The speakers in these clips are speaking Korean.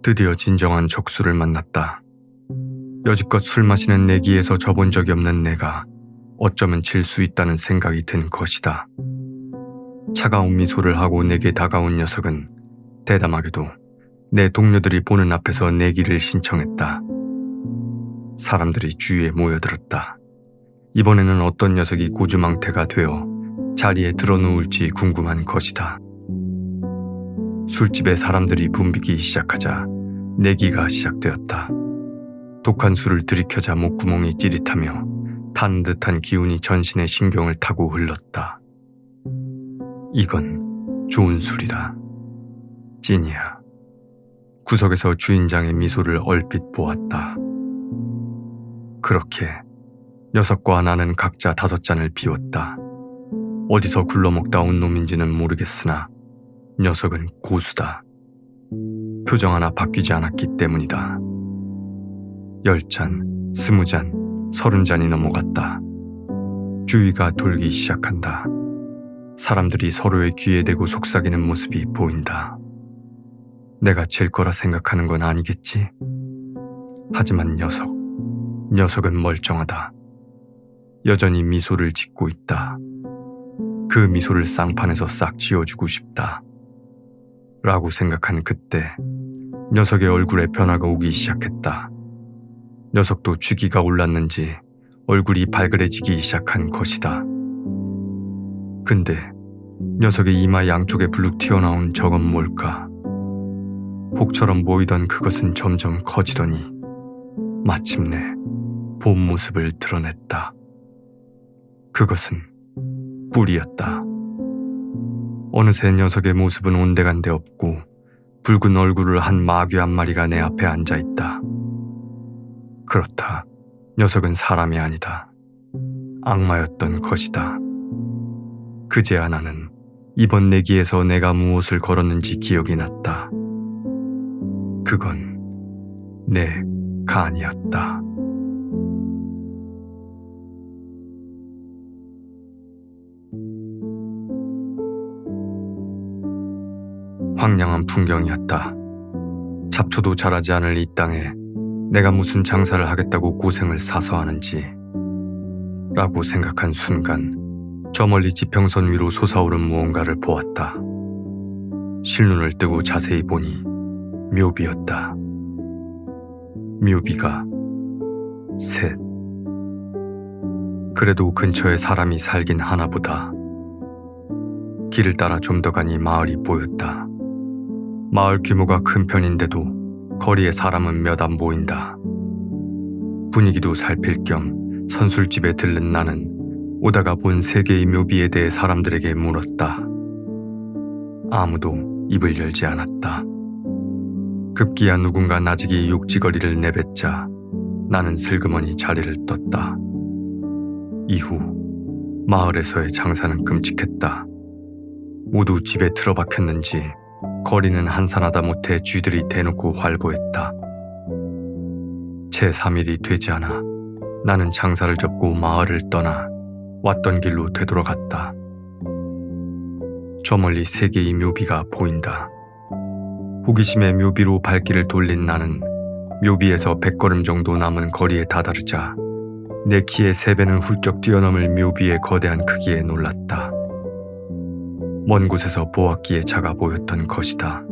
드디어 진정한 적수를 만났다. 여지껏 술 마시는 내기에서 져본 적이 없는 내가 어쩌면 질 수 있다는 생각이 든 것이다. 차가운 미소를 하고 내게 다가온 녀석은 대담하게도 내 동료들이 보는 앞에서 내기를 신청했다. 사람들이 주위에 모여들었다. 이번에는 어떤 녀석이 고주망태가 되어 자리에 드러누울지 궁금한 것이다. 술집에 사람들이 붐비기 시작하자 내기가 시작되었다. 독한 술을 들이켜자 목구멍이 찌릿하며 타는 듯한 기운이 전신의 신경을 타고 흘렀다. 이건 좋은 술이다. 찐이야. 구석에서 주인장의 미소를 얼핏 보았다. 그렇게 녀석과 나는 각자 5잔을 비웠다. 어디서 굴러먹다 온 놈인지는 모르겠으나 녀석은 고수다. 표정 하나 바뀌지 않았기 때문이다. 10잔, 20잔, 30잔이 넘어갔다. 주위가 돌기 시작한다. 사람들이 서로의 귀에 대고 속삭이는 모습이 보인다. 내가 질 거라 생각하는 건 아니겠지? 하지만 녀석은 멀쩡하다. 여전히 미소를 짓고 있다. 그 미소를 쌍판에서 싹 지워주고 싶다. 라고 생각한 그때 녀석의 얼굴에 변화가 오기 시작했다. 녀석도 취기가 올랐는지 얼굴이 발그레지기 시작한 것이다. 근데 녀석의 이마 양쪽에 불룩 튀어나온 저건 뭘까? 혹처럼 보이던 그것은 점점 커지더니 마침내 본 모습을 드러냈다. 그것은 뿔이었다. 어느새 녀석의 모습은 온데간데 없고 붉은 얼굴을 한 마귀 한 마리가 내 앞에 앉아있다. 그렇다. 녀석은 사람이 아니다. 악마였던 것이다. 그제야 나는 이번 내기에서 내가 무엇을 걸었는지 기억이 났다. 그건 내 간이었다. 황량한 풍경이었다. 잡초도 자라지 않을 이 땅에 내가 무슨 장사를 하겠다고 고생을 사서 하는지 라고 생각한 순간 저 멀리 지평선 위로 솟아오른 무언가를 보았다. 실눈을 뜨고 자세히 보니 묘비였다. 묘비가 셋. 그래도 근처에 사람이 살긴 하나 보다. 길을 따라 좀 더 가니 마을이 보였다. 마을 규모가 큰 편인데도 거리에 사람은 몇 안 보인다. 분위기도 살필 겸 선술집에 들른 나는 오다가 본 3개의 묘비에 대해 사람들에게 물었다. 아무도 입을 열지 않았다. 급기야 누군가 나직이 욕지거리를 내뱉자 나는 슬그머니 자리를 떴다. 이후 마을에서의 장사는 끔찍했다. 모두 집에 틀어박혔는지 거리는 한산하다 못해 쥐들이 대놓고 활보했다. 채 3일이 되지 않아 나는 장사를 접고 마을을 떠나 왔던 길로 되돌아갔다. 저 멀리 3개의 묘비가 보인다. 호기심에 묘비로 발길을 돌린 나는 묘비에서 100걸음 정도 남은 거리에 다다르자 내 키의 3배는 훌쩍 뛰어넘을 묘비의 거대한 크기에 놀랐다. 먼 곳에서 보았기에 작아 보였던 것이다.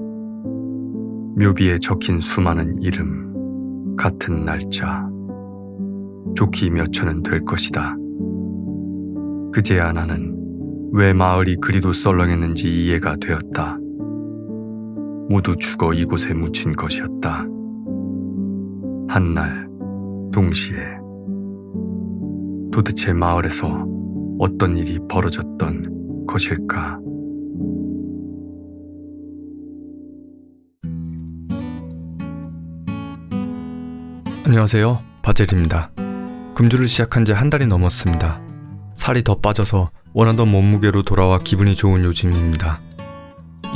묘비에 적힌 수많은 이름, 같은 날짜, 좋기 몇 천은 될 것이다. 그제야 나는 왜 마을이 그리도 썰렁했는지 이해가 되었다. 모두 죽어 이곳에 묻힌 것이었다. 한날 동시에. 도대체 마을에서 어떤 일이 벌어졌던 것일까? 안녕하세요, 바젤입니다. 금주를 시작한 지 한 달이 넘었습니다. 살이 더 빠져서 원하던 몸무게로 돌아와 기분이 좋은 요즘입니다.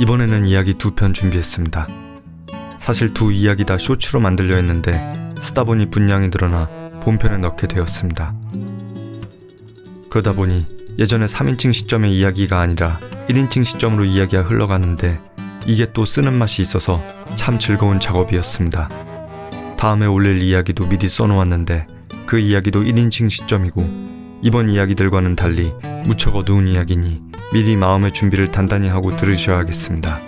이번에는 이야기 2편 준비했습니다. 사실 2 이야기 다 쇼츠로 만들려 했는데 쓰다 보니 분량이 늘어나 본편에 넣게 되었습니다. 그러다 보니 예전에 3인칭 시점의 이야기가 아니라 1인칭 시점으로 이야기가 흘러가는데 이게 또 쓰는 맛이 있어서 참 즐거운 작업이었습니다. 다음에 올릴 이야기도 미리 써놓았는데 그 이야기도 1인칭 시점이고 이번 이야기들과는 달리 무척 어두운 이야기니 미리 마음의 준비를 단단히 하고 들으셔야겠습니다.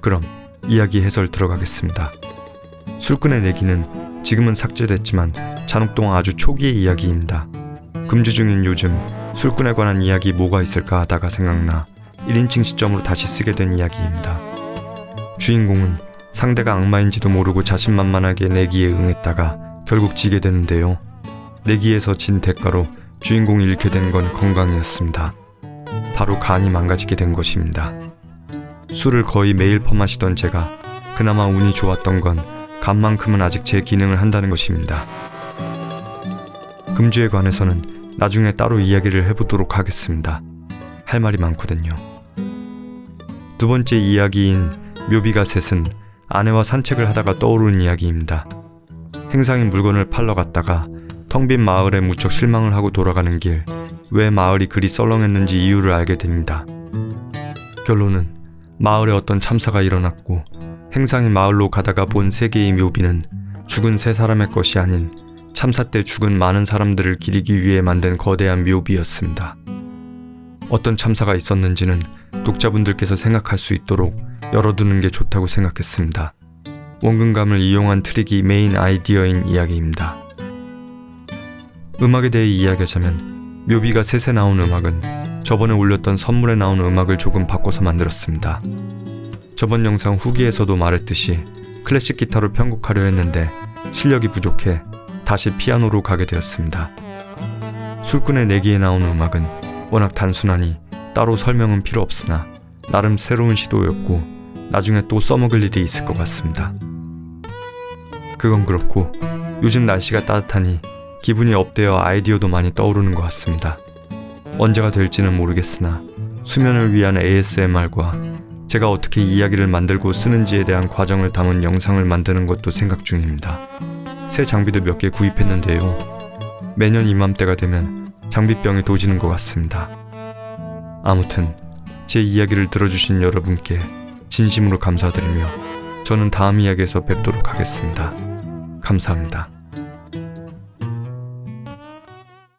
그럼 이야기 해설 들어가겠습니다. 술꾼의 내기는 지금은 삭제됐지만 잔혹동 아주 초기의 이야기입니다. 금주 중인 요즘 술꾼에 관한 이야기 뭐가 있을까 하다가 생각나 1인칭 시점으로 다시 쓰게 된 이야기입니다. 주인공은 상대가 악마인지도 모르고 자신만만하게 내기에 응했다가 결국 지게 되는데요. 내기에서 진 대가로 주인공이 잃게 된 건 건강이었습니다. 바로 간이 망가지게 된 것입니다. 술을 거의 매일 퍼마시던 제가 그나마 운이 좋았던 건 간만큼은 아직 제 기능을 한다는 것입니다. 금주에 관해서는 나중에 따로 이야기를 해보도록 하겠습니다. 할 말이 많거든요. 두 번째 이야기인 묘비가 셋은 아내와 산책을 하다가 떠오른 이야기입니다. 행상인 물건을 팔러 갔다가 텅 빈 마을에 무척 실망을 하고 돌아가는 길, 왜 마을이 그리 썰렁했는지 이유를 알게 됩니다. 결론은 마을에 어떤 참사가 일어났고 행상인 마을로 가다가 본 세 개의 묘비는 죽은 세 사람의 것이 아닌 참사 때 죽은 많은 사람들을 기리기 위해 만든 거대한 묘비였습니다. 어떤 참사가 있었는지는 독자분들께서 생각할 수 있도록 열어두는 게 좋다고 생각했습니다. 원근감을 이용한 트릭이 메인 아이디어인 이야기입니다. 음악에 대해 이야기하자면 묘비가 셋에 나온 음악은 저번에 올렸던 선물에 나온 음악을 조금 바꿔서 만들었습니다. 저번 영상 후기에서도 말했듯이 클래식 기타로 편곡하려 했는데 실력이 부족해 다시 피아노로 가게 되었습니다. 술꾼의 내기에 나온 음악은 워낙 단순하니 따로 설명은 필요 없으나 나름 새로운 시도였고 나중에 또 써먹을 일이 있을 것 같습니다. 그건 그렇고 요즘 날씨가 따뜻하니 기분이 업되어 아이디어도 많이 떠오르는 것 같습니다. 언제가 될지는 모르겠으나 수면을 위한 ASMR과 제가 어떻게 이야기를 만들고 쓰는지에 대한 과정을 담은 영상을 만드는 것도 생각 중입니다. 새 장비도 몇 개 구입했는데요. 매년 이맘때가 되면 장비병이 도지는 것 같습니다. 아무튼 제 이야기를 들어주신 여러분께 진심으로 감사드리며 저는 다음 이야기에서 뵙도록 하겠습니다. 감사합니다.